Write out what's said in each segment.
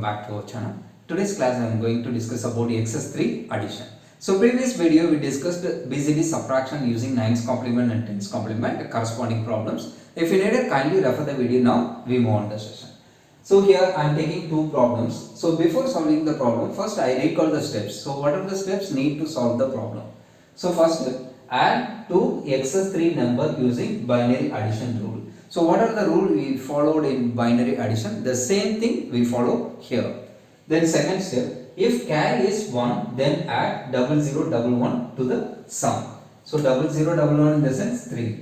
back to our channel. Today's class I am going to discuss about excess3 addition. So previous video we discussed BCD subtraction using 9's complement and 10's complement corresponding problems. If you need it, kindly refer the video now. We move on the session. So here I am taking two problems. So before solving the problem, first I recall the steps. So what are the steps need to solve the problem? So first step, add two excess3 number using binary addition rule. So what are the rule we followed in binary addition? The same thing we follow here. Then second step, if carry is 1, then add 0011 to the sum. So 0011 in the sense 3.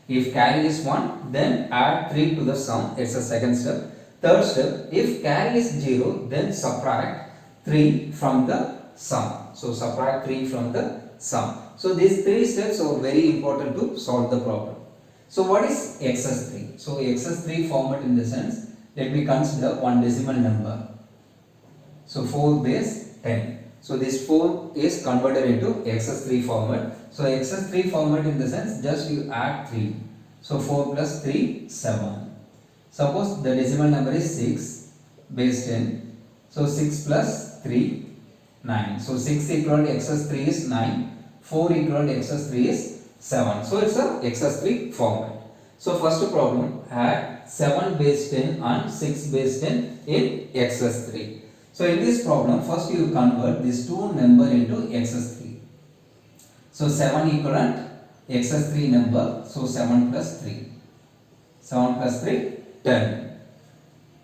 If carry is 1, then add 3 to the sum. It's the second step. Third step, if carry is 0, then subtract 3 from the sum. So subtract 3 from the sum. So these three steps are very important to solve the problem. So what is excess3? So excess3 format in the sense, let me consider one decimal number. So 4 base 10. So this 4 is converted into excess3 format. So excess3 format in the sense, just you add 3. So 4 plus 3, 7. Suppose the decimal number is 6 base 10. So 6 plus 3, 9. So 6 equal to excess3 is 9. 4 equal to excess3 is 7. So it's a excess3 format. So first problem, add 7 base 10 and 6 base 10 in excess3. So in this problem, first you convert these two number into excess3. So 7 equivalent excess3 number. So 7 plus 3. 7 plus 3, 10.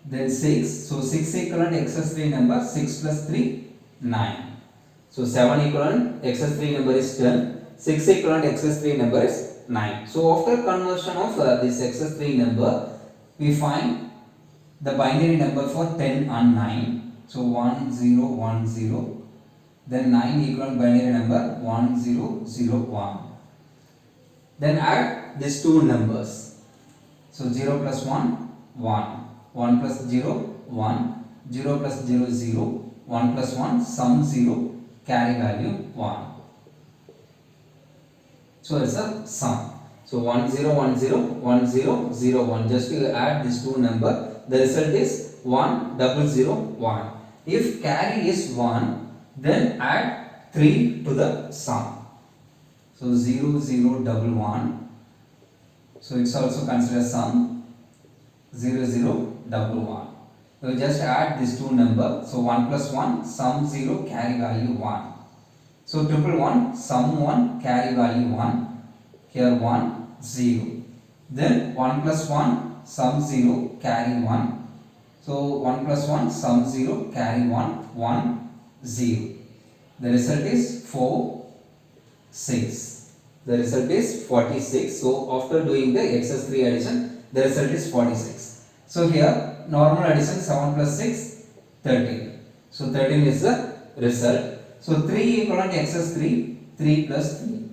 Then 6. So 6 equivalent excess3 number. 6 plus 3, 9. So 7 equivalent excess3 number is 10. 6 equivalent excess3 number is 9. So after conversion of this excess3 number, we find the binary number for 10 and 9. So 1 0 1 0. Then 9 equivalent binary number 1 0 0 1. Then add these two numbers. So 0 plus 1 1. 1 plus 0 1. 0 plus 0 0. 1 plus 1 sum 0. Carry value 1. So it's a sum. So 1 0 1 0 1 0 0 1. Just you add these two number. The result is 1 0 0 1. If carry is 1, then add 3 to the sum. So 0 0 1 1. So it's also considered sum. 0 0 1 1. So just add these two number. So 1 plus 1 sum 0 carry value 1. So 111 sum 1 carry value 1. Here 1 0. Then 1 plus 1 sum 0 carry 1. So 1 plus 1 sum 0 carry 1 1 0. The result is 4 6. The result is 46. So after doing the excess3 addition, the result is 46. So here normal addition 7 plus 6 13. So 13 is the result. So 3 equivalent excess3 3 plus 3.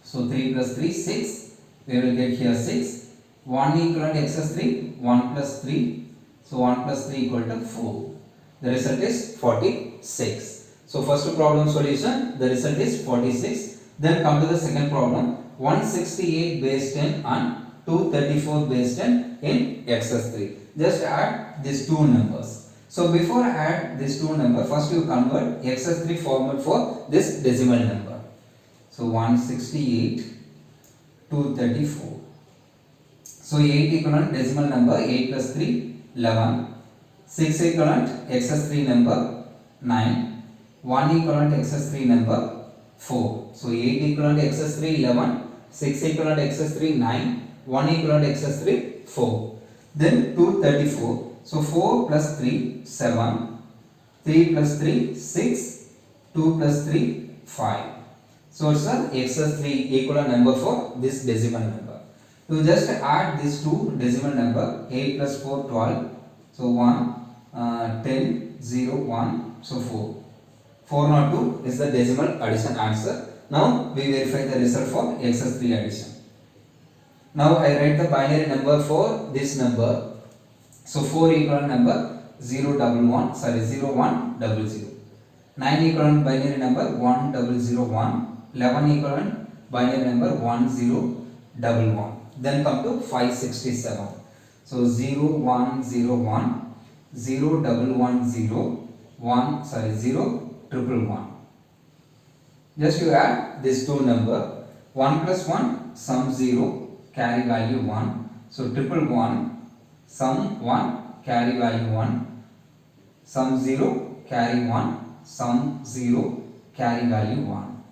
So 3 plus 3 6. We will get here 6. 1 equivalent excess3 1 plus 3. So 1 plus 3 equal to 4. The result is 46. So first problem solution, the result is 46. Then come to the second problem, 168 base 10 and 234 base 10 in excess3. Just add these two numbers. So before I add these two numbers, first you convert excess3 format for this decimal number. So 168, 234. So 8 equivalent decimal number, 8 plus 3, 11. 6 equivalent excess3 number 9. 1 equivalent excess3 number 4. So 8 equivalent excess3 11. 6 equivalent excess3 9. 1 equivalent excess3 4. Then 234. So 4 plus 3 7. 3 plus 3 6. 2 plus 3 5. So it's an excess3 equivalent number for this decimal number. You just add these two decimal number 8 plus 4 12. So 1 10 0 1. So 4. 402 is the decimal addition answer. Now we verify the result for excess3 addition. Now I write the binary number for this number. So 4 equivalent number 0 1 0 1 00. 9 equivalent binary number 1 0 1. 11 equivalent binary number 1 0 11. Then come to 567. So 0 1 0 1 0 double 1 0 1 sorry 0 triple 1. Just you add this two number. 1 plus 1 sum 0 carry value 1. So triple 1 sum 1 carry value 1. Sum 0 carry 1. Sum 0 carry value 1.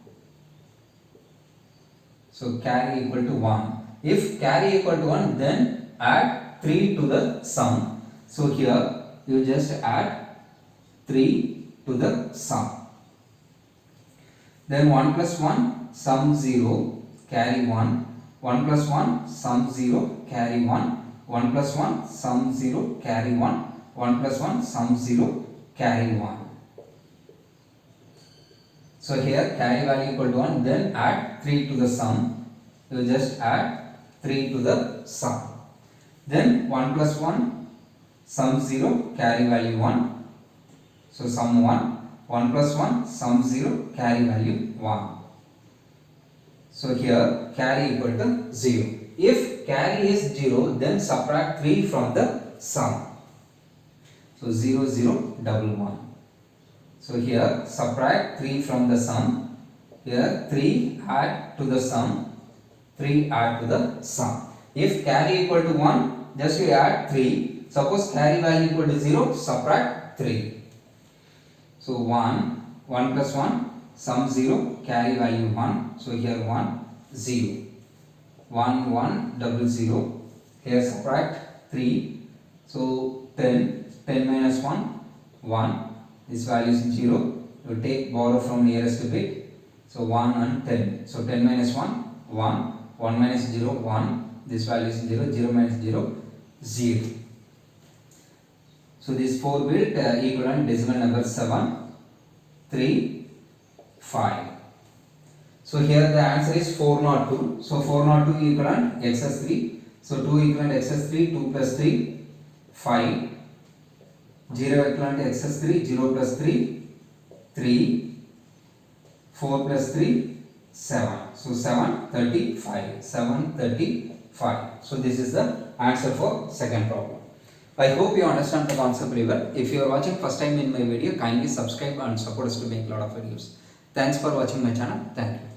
So carry equal to 1. If carry equal to 1, then add 3 to the sum. So here you just add 3 to the sum. Then 1 plus 1 sum 0 carry 1. 1 plus 1 sum 0 carry 1. 1 plus 1 sum 0 carry 1. 1 plus 1 sum 0 carry 1. So here carry value equal to 1, then add 3 to the sum. You just add 3 to the sum. Then 1 plus 1 sum 0 carry value 1. So sum 1. 1 plus 1 sum 0 carry value 1. So here carry equal to 0. If carry is 0, then subtract 3 from the sum. So 0 0 double 1. So here subtract 3 from the sum. Here 3 add to the sum. 3 add to the sum. If carry equal to 1, just you add 3. Suppose carry value equal to 0, subtract 3. So 1 plus 1 sum 0 carry value 1. So here 1 0. 1 1 double 0. Here subtract 3. So 10 minus 1 1. This value is 0. You take borrow from nearest bit. So 1 and 10. So 10 minus 1 1. 1 minus 0 1. This value is 0. 0 minus 0 0. So this 4 bit equivalent decimal number 7 3 5. So here the answer is 402. So 402 equivalent excess 3. So 2 equivalent excess 3. 2 plus 3 5. 0 equivalent excess 3. 0 plus 3 3. 4 plus 3 7. So 735. 735. So this is the answer for second problem. I hope you understand the concept very well. If you are watching first time in my video, kindly subscribe and support us to make a lot of videos. Thanks for watching my channel. Thank you.